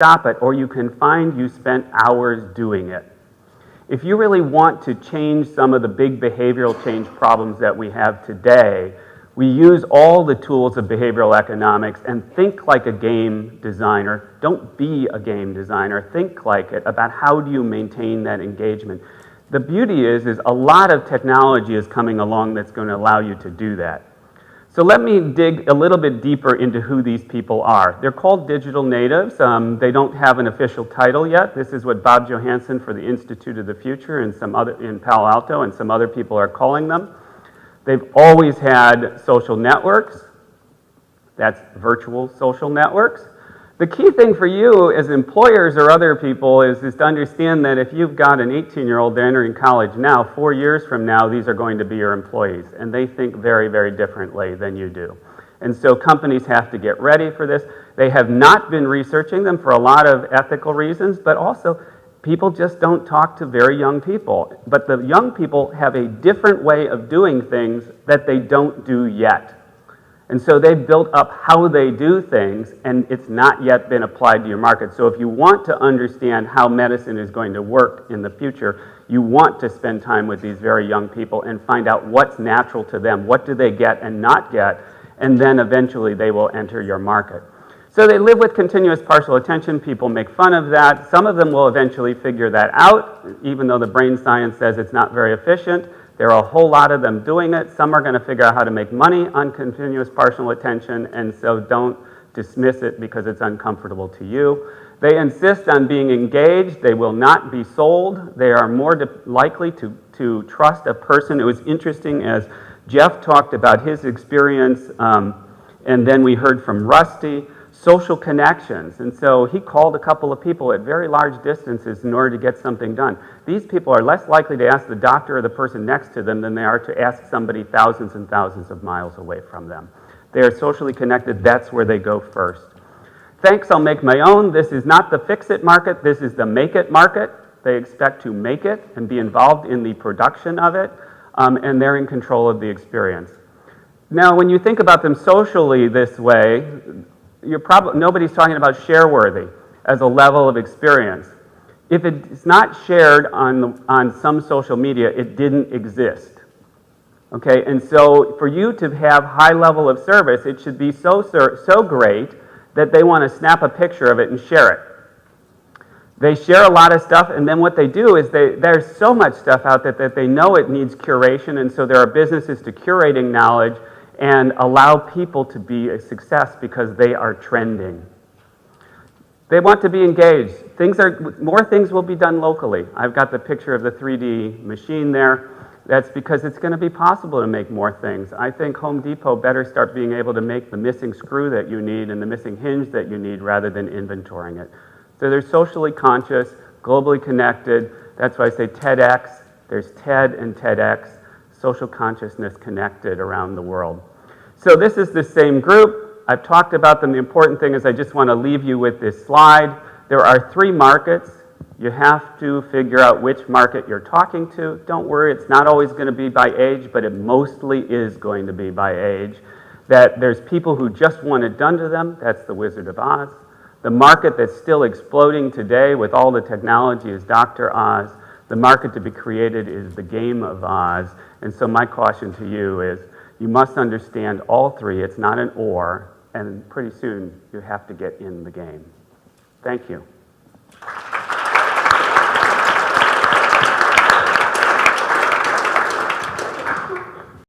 stop it, or you can find you spent hours doing it. If you really want to change some of the big behavioral change problems that we have today, we use all the tools of behavioral economics and think like a game designer. Don't be a game designer. Think like it about how do you maintain that engagement. The beauty is a lot of technology is coming along that's going to allow you to do that. So let me dig a little bit deeper into who these people are. They're called digital natives. They don't have an official title yet. This is what Bob Johansen for the Institute of the Future and some other in Palo Alto and some other people are calling them. They've always had social networks. That's virtual social networks. The key thing for you as employers or other people is to understand that if you've got an 18-year-old entering college now, 4 years from now, these are going to be your employees. And they think very, very differently than you do. And so companies have to get ready for this. They have not been researching them for a lot of ethical reasons, but also people just don't talk to very young people. But the young people have a different way of doing things that they don't do yet. And so they've built up how they do things, and it's not yet been applied to your market. So if you want to understand how medicine is going to work in the future, you want to spend time with these very young people and find out what's natural to them, what do they get and not get, and then eventually they will enter your market. So they live with continuous partial attention. People make fun of that. Some of them will eventually figure that out, even though the brain science says it's not very efficient. There are a whole lot of them doing it. Some are going to figure out how to make money on continuous partial attention, and so don't dismiss it because it's uncomfortable to you. They insist on being engaged. They will not be sold. They are more likely to trust a person. It was interesting as Jeff talked about his experience, and then we heard from Rusty, social connections. And so he called a couple of people at very large distances in order to get something done. These people are less likely to ask the doctor or the person next to them than they are to ask somebody thousands and thousands of miles away from them. They are socially connected. That's where they go first. Thanks, I'll make my own. This is not the fix-it market. This is the make-it market. They expect to make it and be involved in the production of it, and they're in control of the experience. Now, when you think about them socially this way, nobody's talking about share-worthy as a level of experience. If it's not shared on some social media, it didn't exist. Okay, and so for you to have high level of service, it should be so great that they want to snap a picture of it and share it. They share a lot of stuff, and then what they do is there's so much stuff out there that they know it needs curation, and so there are businesses to curating knowledge and allow people to be a success because they are trending. They want to be engaged. More things will be done locally. I've got the picture of the 3D machine there. That's because it's going to be possible to make more things. I think Home Depot better start being able to make the missing screw that you need and the missing hinge that you need rather than inventorying it. So they're socially conscious, globally connected. That's why I say TEDx. There's TED and TEDx. Social consciousness connected around the world. So this is the same group. I've talked about them. The important thing is I just want to leave you with this slide. There are 3 markets. You have to figure out which market you're talking to. Don't worry, it's not always going to be by age, but it mostly is going to be by age. That there's people who just want it done to them. That's the Wizard of Oz. The market that's still exploding today with all the technology is Dr. Oz. The market to be created is the game of Oz. And so my caution to you is you must understand all 3. It's not an or, and pretty soon you have to get in the game. Thank you.